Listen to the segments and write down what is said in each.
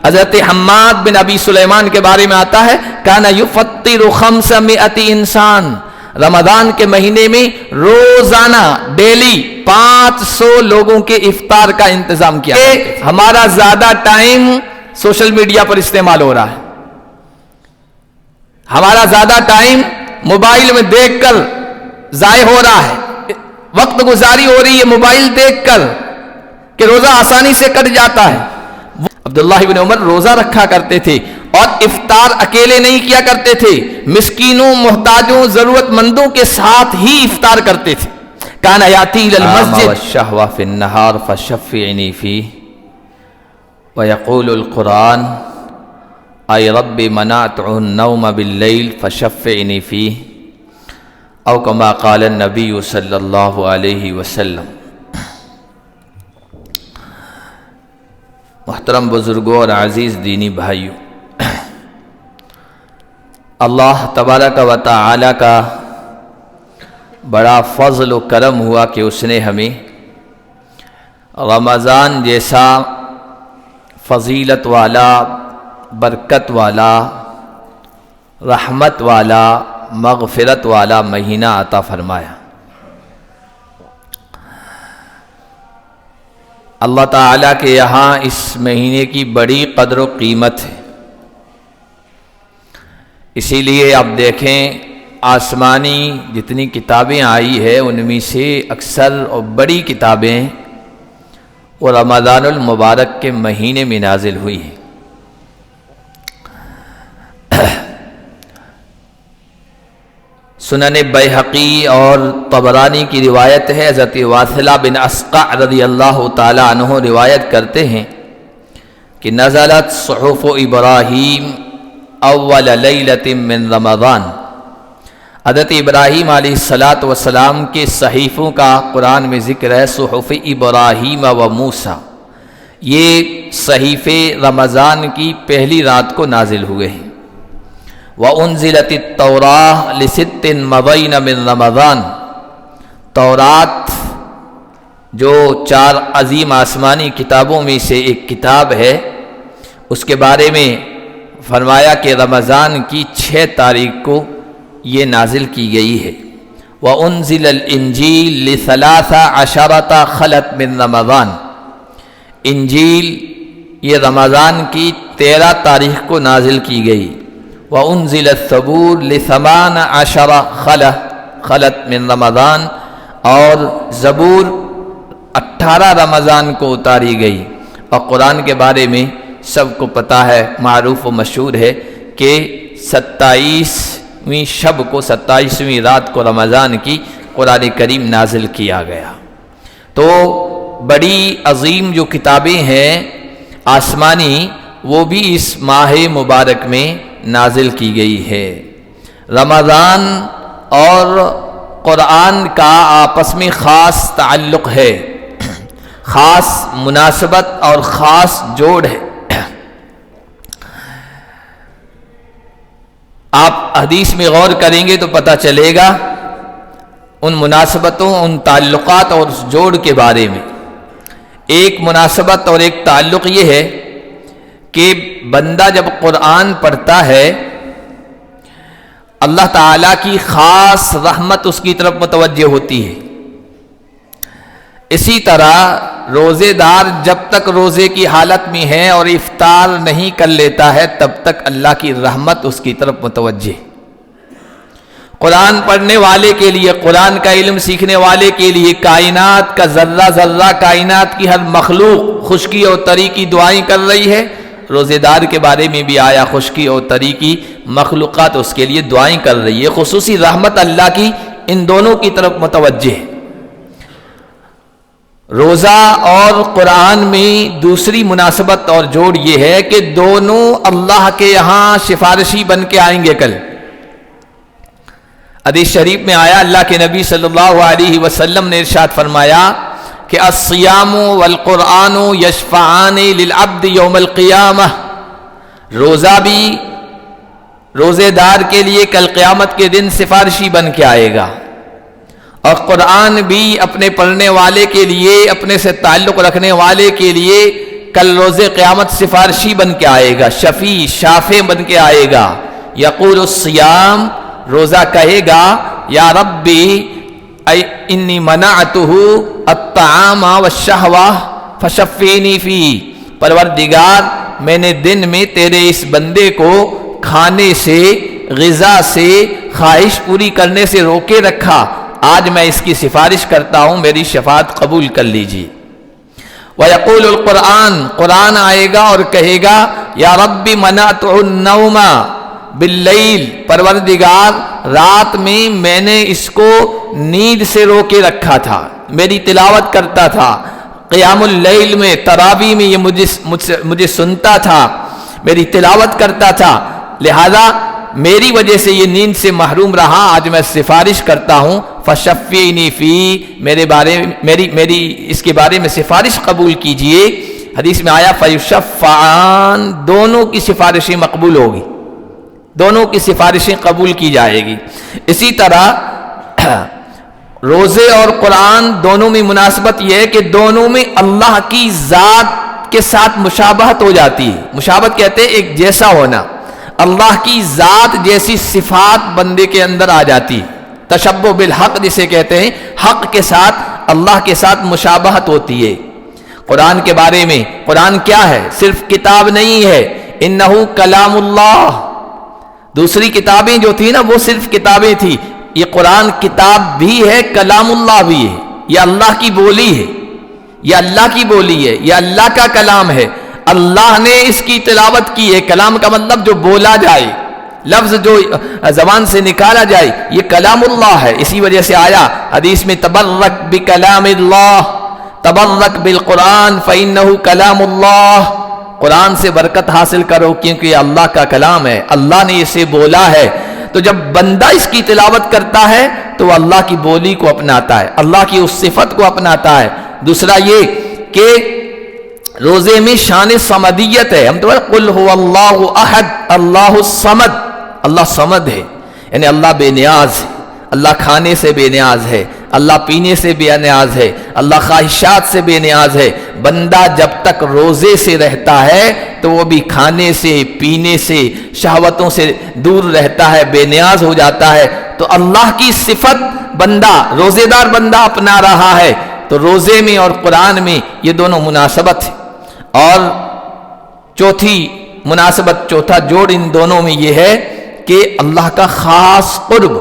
حضرت حماد بن ابی سلیمان کے بارے میں آتا ہے کان یفطر 500 انسان، رمضان کے مہینے میں روزانہ ڈیلی 500 لوگوں کے افطار کا انتظام کیا۔ ہمارا زیادہ ٹائم سوشل میڈیا پر استعمال ہو رہا ہے، ہمارا زیادہ ٹائم موبائل میں دیکھ کر ضائع ہو رہا ہے، وقت گزاری ہو رہی ہے موبائل دیکھ کر کہ روزہ آسانی سے کٹ جاتا ہے۔ عبداللہ بن عمر روزہ رکھا کرتے تھے اور افطار اکیلے نہیں کیا کرتے تھے، مسکینوں، محتاجوں، ضرورت مندوں کے ساتھ ہی افطار کرتے تھے۔ کان یاتی الی المسجد والشہوہ فی النہار فشفعنی فیہ ویقول القرآن اے رب منعت النوم باللیل فشفعنی فیہ او کما قال النبی صلی اللہ علیہ وسلم۔ محترم بزرگوں اور عزیز دینی بھائیوں، اللہ تبارک و تعالی کا بڑا فضل و کرم ہوا کہ اس نے ہمیں رمضان جیسا فضیلت والا، برکت والا، رحمت والا، مغفرت والا مہینہ عطا فرمایا۔ اللہ تعالیٰ کے یہاں اس مہینے کی بڑی قدر و قیمت ہے، اسی لیے آپ دیکھیں آسمانی جتنی کتابیں آئی ہے ان میں سے اکثر اور بڑی کتابیں وہ رمضان المبارک کے مہینے میں نازل ہوئی ہیں۔ سنن بیہقی اور طبرانی کی روایت ہے، حضرت واصلہ بن اسقع رضی اللہ تعالی عنہ روایت کرتے ہیں کہ نزلت صحف ابراہیم اول لیلۃ من رمضان، حضرت ابراہیم علیہ السلام کے صحیفوں کا قرآن میں ذکر ہے، صحف ابراہیم و موسیٰ، یہ صحیفے رمضان کی پہلی رات کو نازل ہوئے ہیں۔ وَأُنزِلَتِ التَّوْرَاةُ لِسِتٍ مَضَيْنَ مِن رمضان، تورات جو 4 عظیم آسمانی کتابوں میں سے ایک کتاب ہے، اس کے بارے میں فرمایا کہ رمضان کی 6 تاریخ کو یہ نازل کی گئی ہے۔ وَأُنزِلَ الْإِنْجِيلُ ل13 خلت من رمضان، انجیل یہ رمضان کی 13 تاریخ کو نازل کی گئی۔ وَأُنزِلَ الزَّبُورُ ل18 خلت من رمضان، اور زبور 18 رمضان کو اتاری گئی۔ اور قرآن کے بارے میں سب کو پتہ ہے، معروف و مشہور ہے کہ 27ویں شب کو، 27ویں رات کو رمضان کی قرآن کریم نازل کیا گیا۔ تو بڑی عظیم جو کتابیں ہیں آسمانی، وہ بھی اس ماہ مبارک میں نازل کی گئی ہے۔ رمضان اور قرآن کا آپس میں خاص تعلق ہے، خاص مناسبت اور خاص جوڑ ہے۔ آپ حدیث میں غور کریں گے تو پتہ چلے گا ان مناسبتوں، ان تعلقات اور اس جوڑ کے بارے میں۔ ایک مناسبت اور ایک تعلق یہ ہے کہ بندہ جب قرآن پڑھتا ہے اللہ تعالیٰ کی خاص رحمت اس کی طرف متوجہ ہوتی ہے۔ اسی طرح روزے دار جب تک روزے کی حالت میں ہے اور افطار نہیں کر لیتا ہے تب تک اللہ کی رحمت اس کی طرف متوجہ ہے۔ قرآن پڑھنے والے کے لیے، قرآن کا علم سیکھنے والے کے لیے کائنات کا ذرہ ذرہ، کائنات کی ہر مخلوق خشکی اور تری کی دعائیں کر رہی ہے۔ روزے دار کے بارے میں بھی آیا خشکی اور تری کی مخلوقات اس کے لیے دعائیں کر رہی ہے۔ خصوصی رحمت اللہ کی ان دونوں کی طرف متوجہ ہے۔ روزہ اور قرآن میں دوسری مناسبت اور جوڑ یہ ہے کہ دونوں اللہ کے یہاں سفارشی بن کے آئیں گے کل۔ حدیث شریف میں آیا، اللہ کے نبی صلی اللہ علیہ وسلم نے ارشاد فرمایا کہ الصیام والقرآن یشفعان للعبد یوم القیامہ، روزہ بھی روزے دار کے لیے کل قیامت کے دن سفارشی بن کے آئے گا، اور قرآن بھی اپنے پڑھنے والے کے لیے، اپنے سے تعلق رکھنے والے کے لیے کل روز قیامت سفارشی بن کے آئے گا، شفیع شافع بن کے آئے گا. یقول الصیام، روزہ کہے گا یا ربی انی منعتہ الطعام والشہوہ فشفینی فی، پروردگار میں نے دن میں تیرے اس بندے کو کھانے سے، غذا سے، خواہش پوری کرنے سے روکے رکھا، آج میں اس کی سفارش کرتا ہوں، میری شفاعت قبول کر لیجیے. وَيَقُولُ الْقُرْآن، قرآن آئے گا اور کہے گا یا رب منعتُ النوم باللیل، پروردگار رات میں میں نے اس کو نیند سے روکے رکھا تھا، میری تلاوت کرتا تھا، قیام اللیل میں تراویح میں یہ مجھے سنتا تھا، میری تلاوت کرتا تھا، لہذا میری وجہ سے یہ نیند سے محروم رہا، آج میں سفارش کرتا ہوں، فشفینی فی، میری اس کے بارے میں سفارش قبول کیجئے. حدیث میں آیا فیشفعان، دونوں کی سفارشیں مقبول ہوگی، دونوں کی سفارشیں قبول کی جائے گی. اسی طرح روزے اور قرآن دونوں میں مناسبت یہ ہے کہ دونوں میں اللہ کی ذات کے ساتھ مشابہت ہو جاتی ہے. مشابہت کہتے ہیں ایک جیسا ہونا، اللہ کی ذات جیسی صفات بندے کے اندر آ جاتی ہے. تشبہ بالحق جسے کہتے ہیں، حق کے ساتھ اللہ کے ساتھ مشابہت ہوتی ہے. قرآن کے بارے میں، قرآن کیا ہے؟ صرف کتاب نہیں ہے، انہ کلام اللہ. دوسری کتابیں جو تھی نا وہ صرف کتابیں تھی، یہ قرآن کتاب بھی ہے، کلام اللہ بھی ہے. یہ اللہ کی بولی ہے، یہ اللہ کی بولی ہے، یہ اللہ کا کلام ہے. اللہ نے اس کی تلاوت کی ہے. کلام کا مطلب جو بولا جائے، لفظ جو زبان سے نکالا جائے، یہ کلام اللہ ہے. اسی وجہ سے آیا حدیث میں تبرک بکلام اللہ، تبرک بالقرآن فإنہ کلام اللہ، قرآن سے برکت حاصل کرو کیونکہ یہ اللہ کا کلام ہے، اللہ نے اسے بولا ہے. تو جب بندہ اس کی تلاوت کرتا ہے تو وہ اللہ کی بولی کو اپناتا ہے، اللہ کی اس صفت کو اپناتا ہے. دوسرا یہ کہ روزے میں شان صمدیت ہے. ہم تو قل هو اللہ احد اللہ الصمد، اللہ صمد ہے، یعنی اللہ بے نیاز ہے، اللہ کھانے سے بے نیاز ہے، اللہ پینے سے بے نیاز ہے، اللہ خواہشات سے بے نیاز ہے. بندہ جب تک روزے سے رہتا ہے تو وہ بھی کھانے سے، پینے سے، شہوتوں سے دور رہتا ہے، بے نیاز ہو جاتا ہے. تو اللہ کی صفت بندہ، روزے دار بندہ اپنا رہا ہے. تو روزے میں اور قرآن میں یہ دونوں مناسبت ہے. اور چوتھی مناسبت، چوتھا جوڑ ان دونوں میں یہ ہے کہ اللہ کا خاص قرب،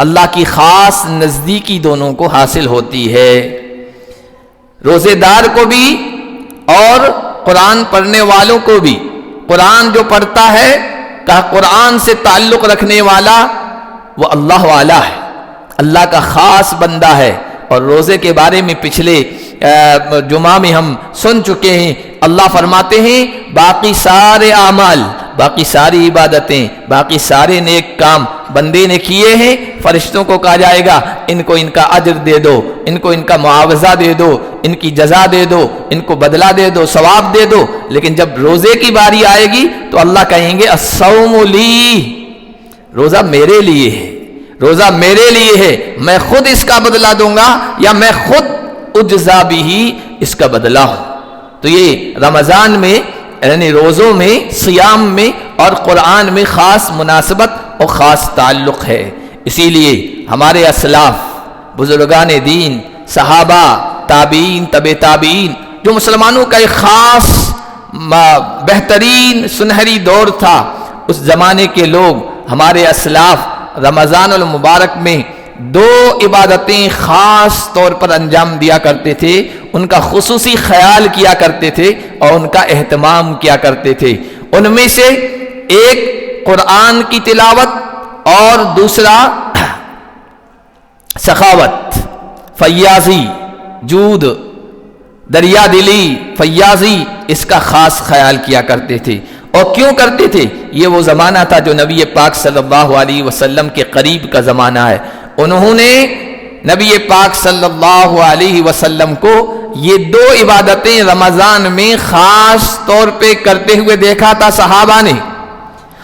اللہ کی خاص نزدیکی دونوں کو حاصل ہوتی ہے. روزے دار کو بھی اور قرآن پڑھنے والوں کو بھی. قرآن جو پڑھتا ہے، کہا قرآن سے تعلق رکھنے والا وہ اللہ والا ہے، اللہ کا خاص بندہ ہے. اور روزے کے بارے میں پچھلے جمعہ میں ہم سن چکے ہیں. اللہ فرماتے ہیں باقی سارے اعمال، باقی ساری عبادتیں، باقی سارے نیک کام بندے نے کیے ہیں، فرشتوں کو کہا جائے گا ان کو ان کا اجر دے دو، ان کو ان کا معاوضہ دے دو، ان کی جزا دے دو، ان کو بدلہ دے دو، ثواب دے دو. لیکن جب روزے کی باری آئے گی تو اللہ کہیں گے الصوم لی، روزہ میرے لیے ہے، روزہ میرے لیے ہے، میں خود اس کا بدلہ دوں گا یا میں خود اجزا بھی اس کا بدلہ ہوں. تو یہ رمضان میں یعنی روزوں میں، صیام میں اور قرآن میں خاص مناسبت اور خاص تعلق ہے. اسی لیے ہمارے اسلاف، بزرگان دین، صحابہ، تابعین، تبع تابعین، جو مسلمانوں کا ایک خاص بہترین سنہری دور تھا، اس زمانے کے لوگ، ہمارے اسلاف رمضان المبارک میں دو عبادتیں خاص طور پر انجام دیا کرتے تھے، ان کا خصوصی خیال کیا کرتے تھے اور ان کا اہتمام کیا کرتے تھے. ان میں سے ایک قرآن کی تلاوت اور دوسرا سخاوت، فیاضی، جود، دریا دلی، فیاضی، اس کا خاص خیال کیا کرتے تھے. اور کیوں کرتے تھے؟ یہ وہ زمانہ تھا جو نبی پاک صلی اللہ علیہ وسلم کے قریب کا زمانہ ہے. انہوں نے نبی پاک صلی اللہ علیہ وسلم کو یہ دو عبادتیں رمضان میں خاص طور پہ کرتے ہوئے دیکھا تھا صحابہ نے.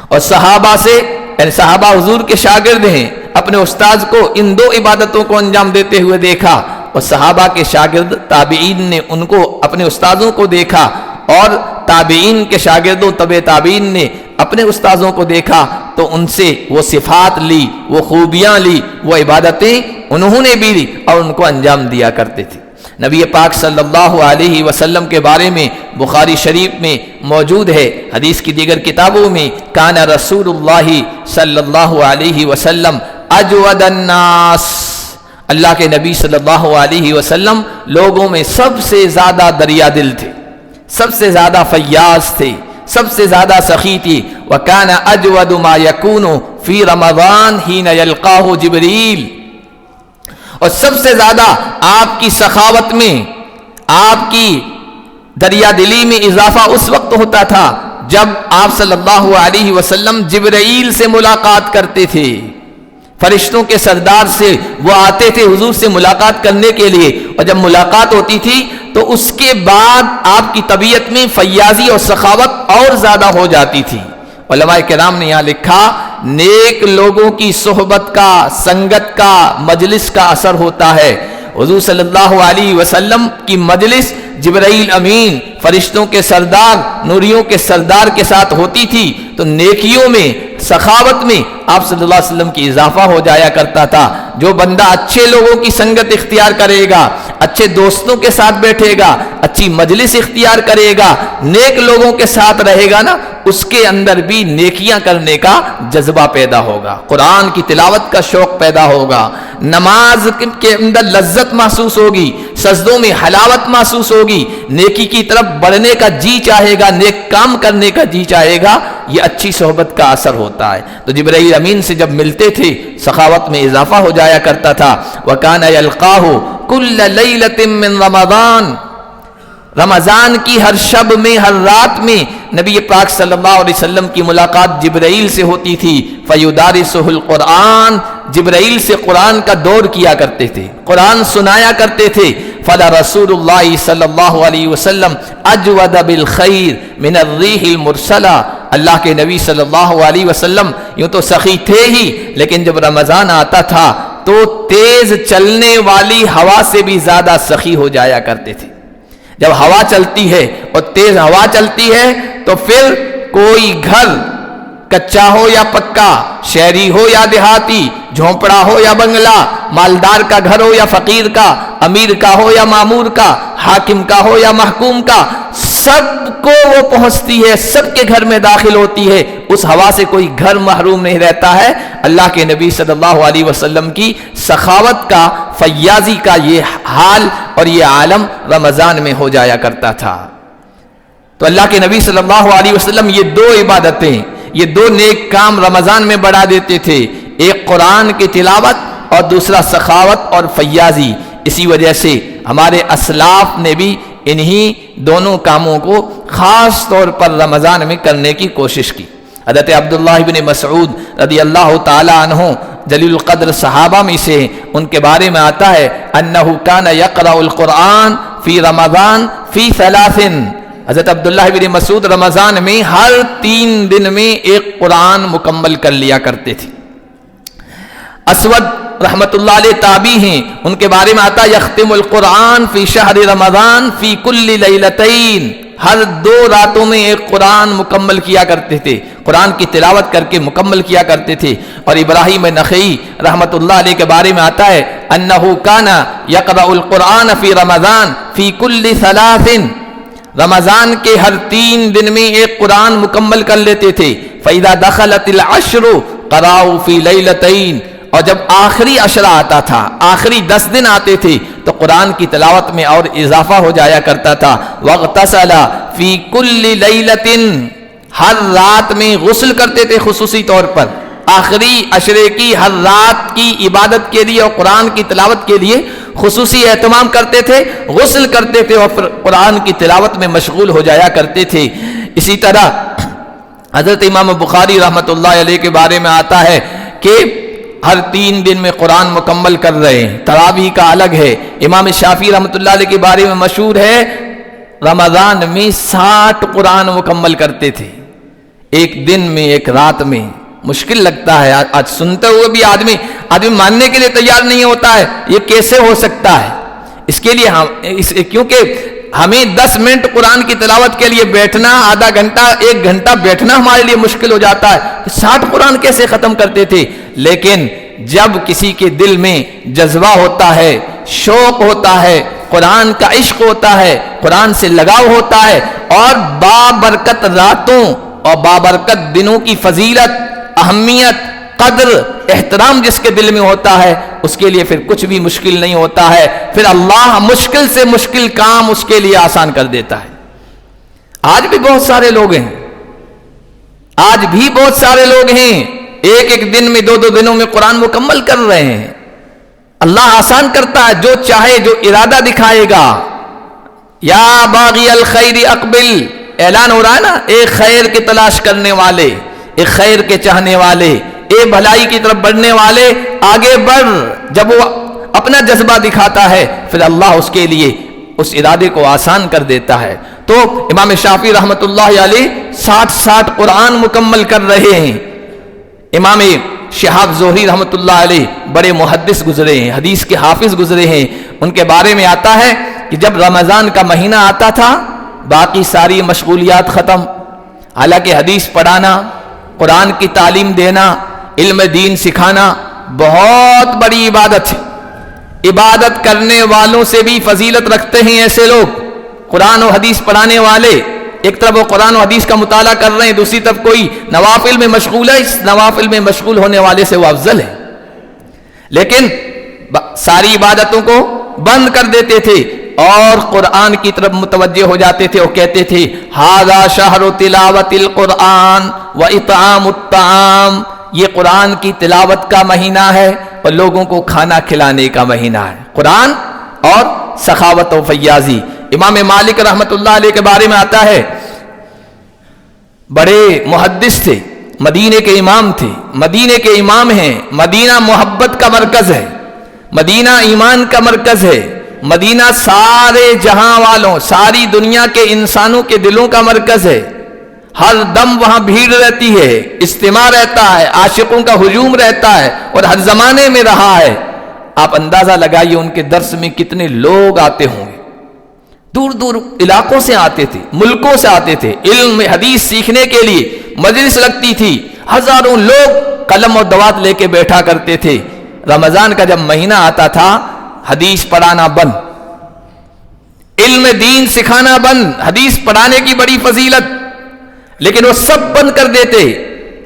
اور صحابہ سے، یعنی صحابہ حضور کے شاگرد ہیں، اپنے استاذ کو ان دو عبادتوں کو انجام دیتے ہوئے دیکھا. اور صحابہ کے شاگرد تابعین نے ان کو، اپنے استاذوں کو دیکھا اور تابعین کے شاگردوں تبع تابعین نے اپنے استاذوں کو دیکھا تو ان سے وہ صفات لی، وہ خوبیاں لی، وہ عبادتیں انہوں نے بھی لی اور ان کو انجام دیا کرتے تھے۔ نبی پاک صلی اللہ علیہ وسلم کے بارے میں بخاری شریف میں موجود ہے، حدیث کی دیگر کتابوں میں، کان رسول اللہ صلی اللہ علیہ وسلم اجود الناس، اللہ کے نبی صلی اللہ علیہ وسلم لوگوں میں سب سے زیادہ دریا دل تھے، سب سے زیادہ فیاض تھے، سب سے زیادہ سخی تھی۔ وَكَانَ أَجْوَدُ مَا يَكُونُ فِي رَمَضَانَ حِينَ يَلْقَاهُ جِبْرِيلُ، اور سب سے زیادہ آپ کی سخاوت میں، آپ کی دریا دلی میں اضافہ اس وقت ہوتا تھا جب آپ صلی اللہ علیہ وسلم جبرائیل سے ملاقات کرتے تھے، فرشتوں کے سردار سے وہ آتے تھے حضور سے ملاقات کرنے کے لیے، اور جب ملاقات ہوتی تھی تو اس کے بعد آپ کی طبیعت میں فیاضی اور سخاوت اور زیادہ ہو جاتی تھی۔ علماء کرام نے یہاں لکھا، نیک لوگوں کی صحبت کا، سنگت کا، مجلس کا اثر ہوتا ہے۔ حضور صلی اللہ علیہ وسلم کی مجلس جبرائیل امین، فرشتوں کے سردار، نوریوں کے سردار کے ساتھ ہوتی تھی تو نیکیوں میں، سخاوت میں آپ صلی اللہ علیہ وسلم کی اضافہ ہو جایا کرتا تھا۔ جو بندہ اچھے لوگوں کی سنگت اختیار کرے گا، اچھے دوستوں کے ساتھ بیٹھے گا، اچھی مجلس اختیار کرے گا، نیک لوگوں کے ساتھ رہے گا نا، اس کے اندر بھی نیکیاں کرنے کا جذبہ پیدا ہوگا، قرآن کی تلاوت کا شوق پیدا ہوگا، نماز کے اندر لذت محسوس ہوگی، سجدوں میں حلاوت محسوس ہوگی، نیکی کی طرف بڑھنے کا جی چاہے گا، نیک کام کرنے کا جی چاہے گا۔ یہ اچھی صحبت کا اثر ہوتا ہے۔ تو جبرائیل امین سے جب ملتے تھے سخاوت میں اضافہ ہو جایا کرتا تھا۔ وَكَانَ يَلْقَاهُ كُلَّ لَيْلَةٍ مِّن رَمَضَانَ، رمضان کی ہر شب میں، ہر رات میں نبی پاک صلی اللہ علیہ وسلم کی ملاقات جبرائیل سے ہوتی تھی۔ فَيُدَارِسُهُ الْقُرْآنَ، جبرائیل سے قرآن کا دور کیا کرتے تھے، قرآن سنایا کرتے تھے۔ فَلَرَسُولُ اللَّهِ صلی اللہ علیہ وسلم أَجْوَدَ بِالْخَيْرِ مِنَ الرِّيحِ الْمُرْسَلَةِ، اللہ کے نبی صلی اللہ علیہ وسلم یوں تو سخی تھے ہی، لیکن جب رمضان آتا تھا تو تیز چلنے والی ہوا سے بھی زیادہ سخی ہو جایا کرتے تھے۔ جب ہوا چلتی ہے اور تیز ہوا چلتی ہے تو پھر کوئی گھر کچا ہو یا پکا، شہری ہو یا دیہاتی، جھونپڑا ہو یا بنگلہ، مالدار کا گھر ہو یا فقیر کا، امیر کا ہو یا معمور کا، حاکم کا ہو یا محکوم کا، سب کو وہ پہنچتی ہے، سب کے گھر میں داخل ہوتی ہے۔ اس ہوا سے کوئی گھر محروم نہیں رہتا ہے۔ اللہ کے نبی صلی اللہ علیہ وسلم کی سخاوت کا، فیاضی کا یہ حال اور یہ عالم رمضان میں ہو جایا کرتا تھا۔ تو اللہ کے نبی صلی اللہ علیہ وسلم یہ دو عبادتیں، یہ دو نیک کام رمضان میں بڑھا دیتے تھے، ایک قرآن کی تلاوت اور دوسرا سخاوت اور فیاضی۔ اسی وجہ سے ہمارے اسلاف نے بھی انہی دونوں کاموں کو خاص طور پر رمضان میں کرنے کی کوشش کی۔ حضرت عبداللہ بن مسعود رضی اللہ تعالی عنہ جلیل القدر صحابہ میں سے، ان کے بارے میں آتا ہے انہ کان یقرأ القرآن فی رمضان فی ثلاث، حضرت عبداللہ بن مسعود رمضان میں ہر 3 دن میں ایک قرآن مکمل کر لیا کرتے تھے۔ اسود رحمت اللہ علیہ تابعی ہیں، ان کے بارے میں آتا یختم القرآن فی شہر رمضان فی کل لیلتین، ہر 2 راتوں میں ایک قرآن مکمل کیا کرتے تھے، قرآن کی تلاوت کر کے مکمل کیا کرتے تھے۔ اور ابراہیم نخعی رحمت اللہ علیہ کے بارے میں آتا ہے انہ کان یقرأ القرآن فی رمضان فی کل ثلاث، رمضان کے ہر 3 دن میں ایک قرآن مکمل کر لیتے تھے۔ فَإِذَا دَخَلَتِ الْعَشْرُ قَرَأُوا فِي لَيْلَتَيْنِ، اور جب آخری عشرہ آتا تھا، آخری 10 دن آتے تھے تو قرآن کی تلاوت میں اور اضافہ ہو جایا کرتا تھا۔ وَاغْتَسَلَ فِي كُلِّ لَيْلَةٍ، ہر رات میں غسل کرتے تھے خصوصی طور پر، آخری عشرے کی ہر رات کی عبادت کے لیے اور قرآن کی تلاوت کے لیے خصوصی اہتمام کرتے تھے، غسل کرتے تھے اور پھر قرآن کی تلاوت میں مشغول ہو جایا کرتے تھے۔ اسی طرح حضرت امام بخاری رحمت اللہ علیہ کے بارے میں آتا ہے کہ ہر 3 دن میں قرآن مکمل کر رہے ہیں، تراویح کا الگ ہے۔ امام شافعی رحمت اللہ علیہ کے بارے میں مشہور ہے رمضان میں 60 قرآن مکمل کرتے تھے، ایک دن میں، ایک رات میں۔ مشکل لگتا ہے آج سنتے ہوئے بھی آدمی ماننے کے لیے تیار نہیں ہوتا ہے، یہ کیسے ہو سکتا ہے؟ اس کے لیے کیونکہ ہمیں 10 منٹ قرآن کی تلاوت کے لیے بیٹھنا، آدھا گھنٹہ 1 گھنٹہ بیٹھنا ہمارے لیے مشکل ہو جاتا ہے. 60 قرآن کیسے ختم کرتے تھے؟ لیکن جب کسی کے دل میں جذبہ ہوتا ہے، شوق ہوتا ہے، قرآن کا عشق ہوتا ہے، قرآن سے لگاؤ ہوتا ہے، اور بابرکت راتوں اور بابرکت دنوں کی فضیلت، اہمیت، قدر، احترام جس کے دل میں ہوتا ہے، اس کے لیے پھر کچھ بھی مشکل نہیں ہوتا ہے. پھر اللہ مشکل سے مشکل کام اس کے لیے آسان کر دیتا ہے. آج بھی بہت سارے لوگ ہیں، آج بھی بہت سارے لوگ ہیں ایک دن میں 2 دنوں میں قرآن مکمل کر رہے ہیں. اللہ آسان کرتا ہے، جو چاہے، جو ارادہ دکھائے گا. یا باغی الخیر اقبل، اعلان ہو رہا ہے نا، ایک خیر کی تلاش کرنے والے، ایک خیر کے چاہنے والے، ایک بھلائی کی طرف بڑھنے والے، آگے بڑھ. جب وہ اپنا جذبہ دکھاتا ہے پھر اللہ اس کے لیے اس ارادے کو آسان کر دیتا ہے. تو امام شافعی رحمۃ اللہ علیہ 60 قرآن مکمل کر رہے ہیں. امام شہاب زہری رحمۃ اللہ علیہ بڑے محدث گزرے ہیں، حدیث کے حافظ گزرے ہیں. ان کے بارے میں آتا ہے کہ جب رمضان کا مہینہ آتا تھا باقی ساری مشغولیات ختم. حالانکہ حدیث پڑھانا، قرآن کی تعلیم دینا، علم دین سکھانا بہت بڑی عبادت ہے. عبادت کرنے والوں سے بھی فضیلت رکھتے ہیں ایسے لوگ، قرآن و حدیث پڑھانے والے. ایک طرف وہ قرآن و حدیث کا مطالعہ کر رہے ہیں، دوسری طرف کوئی نوافل میں مشغول ہے، اس نوافل میں مشغول ہونے والے سے وہ افضل ہے. لیکن ساری عبادتوں کو بند کر دیتے تھے اور قرآن کی طرف متوجہ ہو جاتے تھے اور کہتے تھے ھذا شہر تلاوت القرآن و اطعام الطعام، یہ قرآن کی تلاوت کا مہینہ ہے اور لوگوں کو کھانا کھلانے کا مہینہ ہے. قرآن اور سخاوت و فیاضی. امام مالک رحمت اللہ علیہ کے بارے میں آتا ہے بڑے محدث تھے، مدینے کے امام تھے، مدینے کے امام ہیں. مدینہ محبت کا مرکز ہے، مدینہ ایمان کا مرکز ہے، مدینہ سارے جہاں والوں، ساری دنیا کے انسانوں کے دلوں کا مرکز ہے. ہر دم وہاں بھیڑ رہتی ہے، اجتماع رہتا ہے، عاشقوں کا ہجوم رہتا ہے اور ہر زمانے میں رہا ہے. آپ اندازہ لگائیے ان کے درس میں کتنے لوگ آتے ہوں گے. دور دور علاقوں سے آتے تھے، ملکوں سے آتے تھے. علم حدیث سیکھنے کے لیے مجلس لگتی تھی، ہزاروں لوگ قلم اور دوات لے کے بیٹھا کرتے تھے. رمضان کا جب مہینہ آتا تھا حدیث پڑھانا بند، علم دین سکھانا بند. حدیث پڑھانے کی بڑی فضیلت، لیکن وہ سب بند کر دیتے.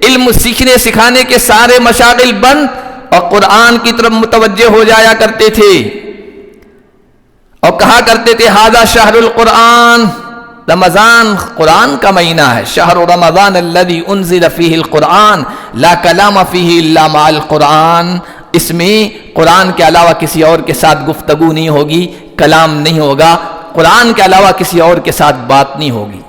علم سیکھنے سکھانے کے سارے مشاغل بند اور قرآن کی طرف متوجہ ہو جایا کرتے تھے اور کہا کرتے تھے ھذا شہر القرآن، رمضان قرآن کا مہینہ ہے. شہر رمضان الذی انزل فیہ القرآن لا کلام فیہ الا مع القرآن. اس میں قرآن کے علاوہ کسی اور کے ساتھ گفتگو نہیں ہوگی، کلام نہیں ہوگا، قرآن کے علاوہ کسی اور کے ساتھ بات نہیں ہوگی.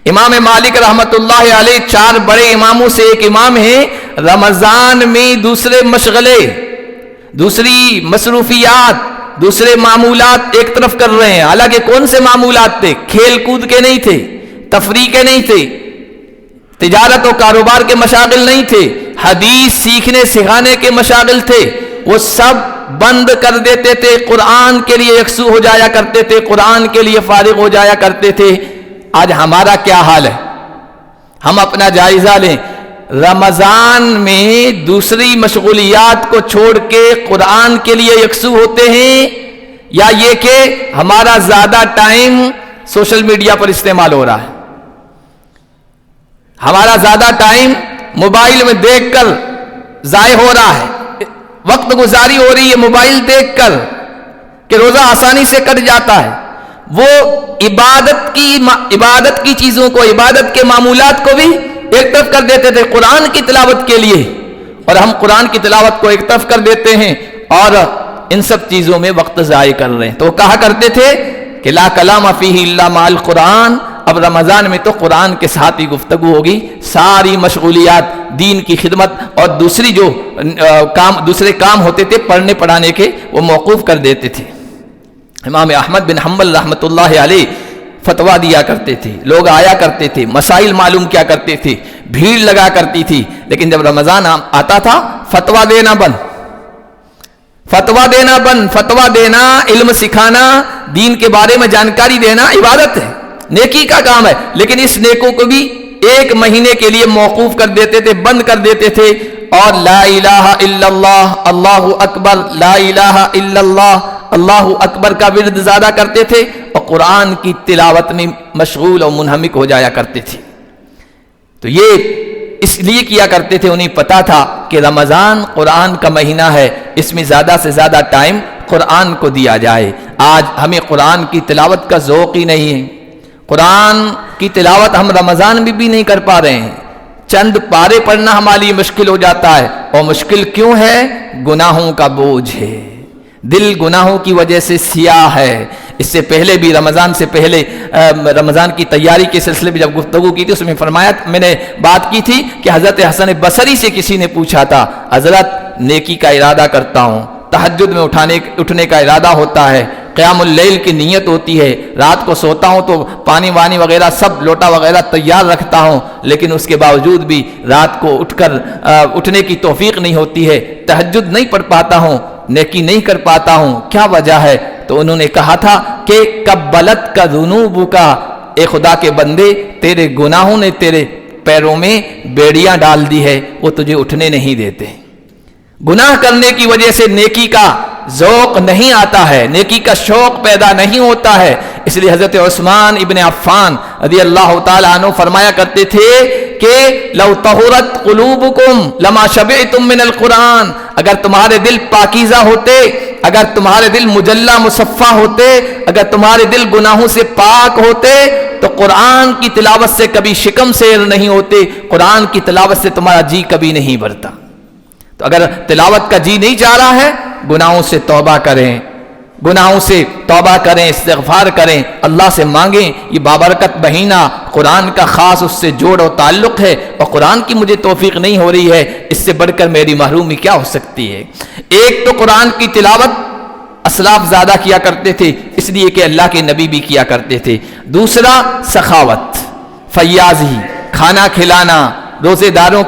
امام مالک رحمت اللہ علیہ 4 بڑے اماموں سے ایک امام ہیں. رمضان میں دوسرے مشغلے، دوسری مصروفیات، دوسرے معمولات ایک طرف کر رہے ہیں. حالانکہ کون سے معمولات تھے؟ کھیل کود کے نہیں تھے، تفریح کے نہیں تھے، تجارت و کاروبار کے مشاغل نہیں تھے، حدیث سیکھنے سکھانے کے مشاغل تھے. وہ سب بند کر دیتے تھے، قرآن کے لیے یکسو ہو جایا کرتے تھے، قرآن کے لیے فارغ ہو جایا کرتے تھے. آج ہمارا کیا حال ہے؟ ہم اپنا جائزہ لیں. رمضان میں دوسری مشغولیات کو چھوڑ کے قرآن کے لیے یکسو ہوتے ہیں، یا یہ کہ ہمارا زیادہ ٹائم سوشل میڈیا پر استعمال ہو رہا ہے، ہمارا زیادہ ٹائم موبائل میں دیکھ کر ضائع ہو رہا ہے، وقت گزاری ہو رہی ہے موبائل دیکھ کر کہ روزہ آسانی سے کٹ جاتا ہے. وہ عبادت کی چیزوں کو، عبادت کے معمولات کو بھی ایک طرف کر دیتے تھے قرآن کی تلاوت کے لیے، اور ہم قرآن کی تلاوت کو ایک طرف کر دیتے ہیں اور ان سب چیزوں میں وقت ضائع کر رہے ہیں. تو کہا کرتے تھے کہ لا کلام فیہ الا مع القرآن. اب رمضان میں تو قرآن کے ساتھ ہی گفتگو ہوگی، ساری مشغولیات دین کی خدمت اور دوسری جو دوسرے کام ہوتے تھے پڑھنے پڑھانے کے وہ موقوف کر دیتے تھے. امام احمد بن حنبل رحمۃ اللہ علیہ فتویٰ دیا کرتے تھے، لوگ آیا کرتے تھے، مسائل معلوم کیا کرتے تھے، بھیڑ لگا کرتی تھی. لیکن جب رمضان آتا تھا فتویٰ دینا بند. فتوا دینا بند، فتوا دینا، علم سکھانا، دین کے بارے میں جانکاری دینا عبادت ہے، نیکی کا کام ہے، لیکن اس نیکوں کو بھی ایک مہینے کے لیے موقوف کر دیتے تھے، بند کر دیتے تھے، اور لا الہ الا اللہ، اللہ اکبر، لا الہ الا اللہ، اللہ اکبر کا ورد زیادہ کرتے تھے، اور قرآن کی تلاوت میں مشغول اور منہمک ہو جایا کرتے تھے۔ تو یہ اس لیے کیا کرتے تھے، انہیں پتا تھا کہ رمضان قرآن کا مہینہ ہے، اس میں زیادہ سے زیادہ ٹائم قرآن کو دیا جائے۔ آج ہمیں قرآن کی تلاوت کا ذوق ہی نہیں ہے، قرآن کی تلاوت ہم رمضان میں بھی نہیں کر پا رہے ہیں، چند پارے پڑھنا ہمارے لیے مشکل ہو جاتا ہے، اور مشکل کیوں ہے؟ گناہوں کا بوجھ ہے، دل گناہوں کی وجہ سے سیاہ ہے۔ اس سے پہلے بھی رمضان سے پہلے رمضان کی تیاری کے سلسلے میں جب گفتگو کی تھی، اس میں فرمایا، میں نے بات کی تھی کہ حضرت حسن بصری سے کسی نے پوچھا تھا، حضرت نیکی کا ارادہ کرتا ہوں، تہجد میں اٹھنے کا ارادہ ہوتا ہے، قیام اللیل کی نیت ہوتی ہے، رات کو سوتا ہوں تو پانی وانی وغیرہ سب لوٹا وغیرہ تیار رکھتا ہوں، لیکن اس کے باوجود بھی رات کو اٹھنے کی توفیق نہیں ہوتی ہے، تہجد نہیں پڑھ پاتا ہوں، نیکی نہیں کر پاتا ہوں، کیا وجہ ہے؟ تو انہوں نے کہا تھا کہ قبلت کا ذنوب کا، اے خدا کے بندے، تیرے گناہوں نے تیرے پیروں میں بیڑیاں ڈال دی ہے، وہ تجھے اٹھنے نہیں دیتے۔ گناہ کرنے کی وجہ سے نیکی کا ذوق نہیں آتا ہے، نیکی کا شوق پیدا نہیں ہوتا ہے۔ اس لیے حضرت عثمان ابن عفان رضی اللہ تعالیٰ عنہ فرمایا کرتے تھے کہ لو طہرت قلوبکم لما شبعتم من القرآن، اگر تمہارے دل پاکیزہ ہوتے، اگر تمہارے دل مجلہ مصفہ ہوتے، اگر تمہارے دل گناہوں سے پاک ہوتے، تو قرآن کی تلاوت سے کبھی شکم سیر نہیں ہوتے، قرآن کی تلاوت سے تمہارا جی کبھی نہیں بھرتا۔ تو اگر تلاوت کا جی نہیں چاہ رہا ہے، گناہوں سے توبہ کریں، گناہوں سے توبہ کریں، استغفار کریں، اللہ سے مانگیں۔ یہ بابرکت مہینہ قرآن کا خاص اس سے جوڑ و تعلق ہے، اور قرآن کی مجھے توفیق نہیں ہو رہی ہے، اس سے بڑھ کر میری محرومی کیا ہو سکتی ہے؟ ایک تو قرآن کی تلاوت اسلاف زیادہ کیا کرتے تھے، اس لیے کہ اللہ کے نبی بھی کیا کرتے تھے۔ دوسرا سخاوت، فیاضی، کھانا کھلانا، روزے داروں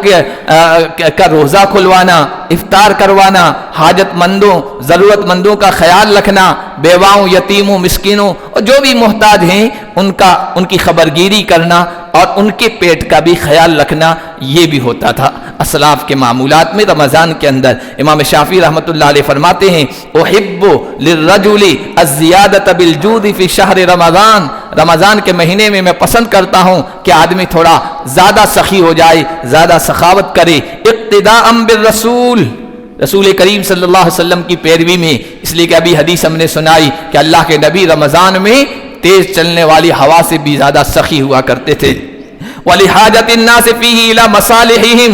کا روزہ کھلوانا، افطار کروانا، حاجت مندوں ضرورت مندوں کا خیال رکھنا، بیواؤں، یتیموں، مسکینوں اور جو بھی محتاج ہیں ان کی خبرگیری کرنا، اور ان کے پیٹ کا بھی خیال رکھنا، یہ بھی ہوتا تھا اسلاف کے معمولات میں۔ رمضان کے اندر امام شافعی رحمۃ اللہ علیہ فرماتے ہیں، احب للرجل الزیادۃ بالجود فی شہر رمضان، رمضان کے مہینے میں پسند کرتا ہوں کہ آدمی تھوڑا زیادہ سخی ہو جائے، زیادہ سخاوت کرے، اقتداء بالرسول، رسول کریم صلی اللہ علیہ وسلم کی پیروی میں۔ اس لیے کہ ابھی حدیث ہم نے سنائی کہ اللہ کے نبی رمضان میں تیز چلنے والی ہوا سے بھی زیادہ سخی ہوا کرتے تھے۔ وَلِحَاجَةِ النَّاسِ فِيهِ إِلَى مَصَالِحِهِمْ،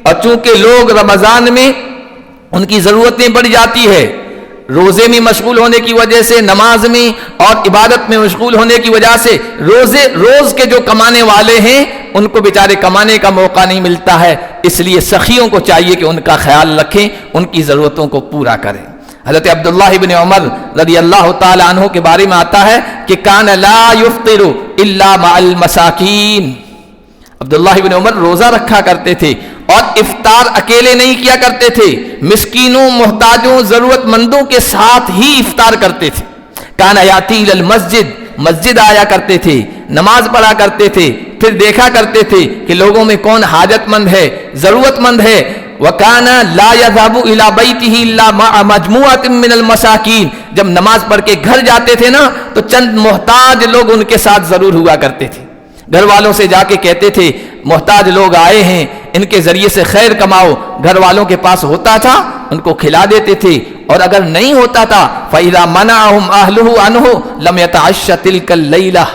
اور چونکہ لوگ رمضان میں ان کی ضرورتیں بڑھ جاتی ہے، روزے میں مشغول ہونے کی وجہ سے، نماز میں اور عبادت میں مشغول ہونے کی وجہ سے روز کے جو کمانے والے ہیں ان کو بیچارے کمانے کا موقع نہیں ملتا ہے، اس لیے سخیوں کو چاہیے کہ ان کا خیال رکھیں، ان کی ضرورتوں کو پورا کریں۔ حضرت عبداللہ ابن عمر رضی اللہ تعالی عنہ کے بارے میں آتا ہے کہ کان لا یفطر الا مع المساکین، عبداللہ ابن عمر روزہ رکھا کرتے تھے اور افطار اکیلے نہیں کیا کرتے تھے، مسکینوں، محتاجوں، ضرورت مندوں کے ساتھ ہی افطار کرتے تھے۔ کان یاتی الی المسجد، مسجد آیا کرتے تھے، نماز پڑھا کرتے تھے، پھر دیکھا کرتے تھے کہ لوگوں میں کون حاجت مند ہے، ضرورت مند ہے۔ وَكَانَ لَا يَذْهَبُ إِلَى بَيْتِهِ إِلَّا مَعَ مَجْمُوعَةٍ مِّنَ الْمَسَاكِينِ، جب نماز پڑھ کے گھر جاتے تھے نا تو چند محتاج لوگ ان کے ساتھ ضرور ہوا کرتے تھے، گھر والوں سے جا کے کہتے تھے محتاج لوگ آئے ہیں، ان کے ذریعے سے خیر کماؤ، گھر والوں کے پاس ہوتا تھا ان کو کھلا دیتے تھے، اور اگر نہیں ہوتا تھا فَإِذَا مَنَعَهُمْ أَهْلُهُ عَنْهُ لَمْ يَتَعَشَّ تِلْكَ اللَّيْلَةَ،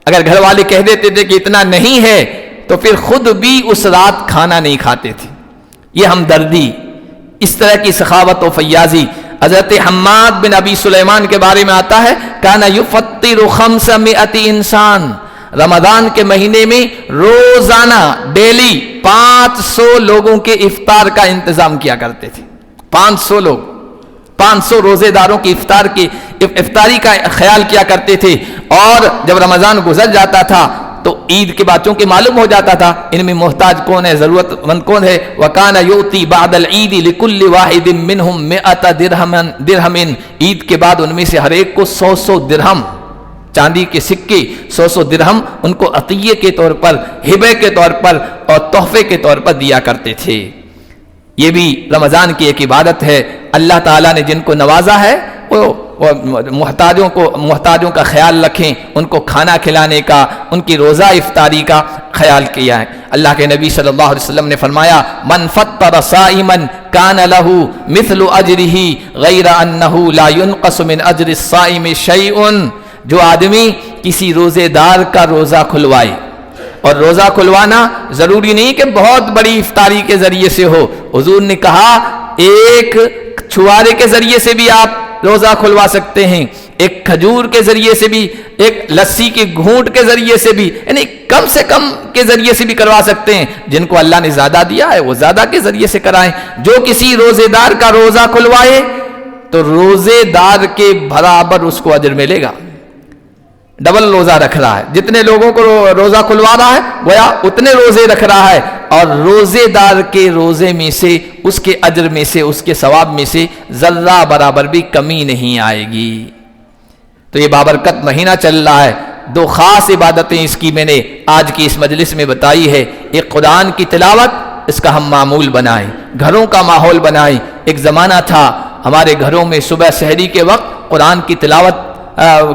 اگر گھر والے کہہ دیتے تھے کہ اتنا نہیں ہے تو پھر خود بھی اس رات کھانا نہیں کھاتے تھے۔ یہ ہمدردی، اس طرح کی سخاوت و فیاضی۔ حضرت حماد بن ابی سلیمان کے بارے میں آتا ہے کان یفطر 500 انسان، رمضان کے مہینے میں روزانہ ڈیلی 500 لوگوں کے افطار کا انتظام کیا کرتے تھے۔ 500 لوگ، 500 روزے داروں کی افطاری کا خیال کیا کرتے تھے، اور جب رمضان گزر جاتا تھا تو عید کے بعد چونکہ معلوم ہو جاتا تھا ان میں محتاج کون ہے، ضرورت مند کون ہے. وَكَانَ يُؤْتِي بَعْدَ الْعِيدِ لِكُلِّ وَاحِدٍ مِّنْهُمْ 100 درہم. عید کے بعد ان میں سے ہر ایک کو 100 درہم چاندی کے سکے 100 درہم ان کو عطیے کے طور پر، ہبے کے طور پر اور تحفے کے طور پر دیا کرتے تھے. یہ بھی رمضان کی ایک عبادت ہے. اللہ تعالیٰ نے جن کو نوازا ہے وہ محتاجوں کا خیال رکھیں، ان کو کھانا کھلانے کا، ان کی روزہ افطاری کا خیال کیا ہے. اللہ کے نبی صلی اللہ علیہ وسلم نے فرمایا من فطر صائما کان لہ مثل اجرہ غیر انہ لا ينقص من اجر الصائم شیء. جو آدمی کسی روزے دار کا روزہ کھلوائے، اور روزہ کھلوانا ضروری نہیں کہ بہت بڑی افطاری کے ذریعے سے ہو. حضور نے کہا ایک چھوارے کے ذریعے سے بھی آپ روزہ کھلوا سکتے ہیں، ایک کھجور کے ذریعے سے بھی، ایک لسی کے گھونٹ کے ذریعے سے بھی، یعنی کم سے کم کے ذریعے سے بھی کروا سکتے ہیں. جن کو اللہ نے زیادہ دیا ہے وہ زیادہ کے ذریعے سے کرائیں. جو کسی روزے دار کا روزہ کھلوائے تو روزے دار کے برابر اس کو اجر ملے گا. ڈبل روزہ رکھ رہا ہے، جتنے لوگوں کو روزہ کھلوا رہا ہے گویا اتنے روزے رکھ رہا ہے، اور روزے دار کے روزے میں سے، اس کے اجر میں سے، اس کے ثواب میں سے ذرہ برابر بھی کمی نہیں آئے گی. تو یہ بابرکت مہینہ چل رہا ہے. دو خاص عبادتیں اس کی میں نے آج کی اس مجلس میں بتائی ہے. ایک قرآن کی تلاوت، اس کا ہم معمول بنائیں، گھروں کا ماحول بنائیں. ایک زمانہ تھا ہمارے گھروں میں صبح سحری کے وقت قرآن کی تلاوت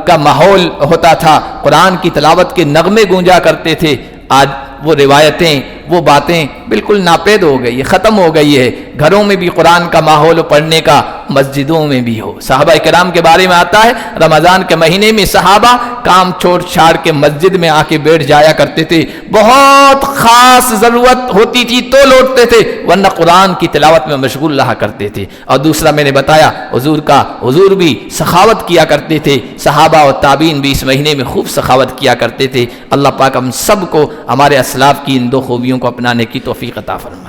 کا ماحول ہوتا تھا، قرآن کی تلاوت کے نغمے گونجا کرتے تھے. آج وہ روایتیں، وہ باتیں بالکل ناپید ہو گئی، ختم ہو گئی ہے. گھروں میں بھی قرآن کا ماحول پڑھنے کا، مسجدوں میں بھی ہو. صحابہ کرام کے بارے میں آتا ہے رمضان کے مہینے میں صحابہ کام چھوڑ چھاڑ کے مسجد میں آ کے بیٹھ جایا کرتے تھے. بہت خاص ضرورت ہوتی تھی تو لوٹتے تھے، ورنہ قرآن کی تلاوت میں مشغول رہا کرتے تھے. اور دوسرا میں نے بتایا حضور بھی سخاوت کیا کرتے تھے. صحابہ اور تابعین بھی اس مہینے میں خوب سخاوت کیا کرتے تھے. اللہ پاک ہم سب کو ہمارے اسلاف کی ان دو خوبیوں کو اپنانے کی توفیق عطا فرمائے.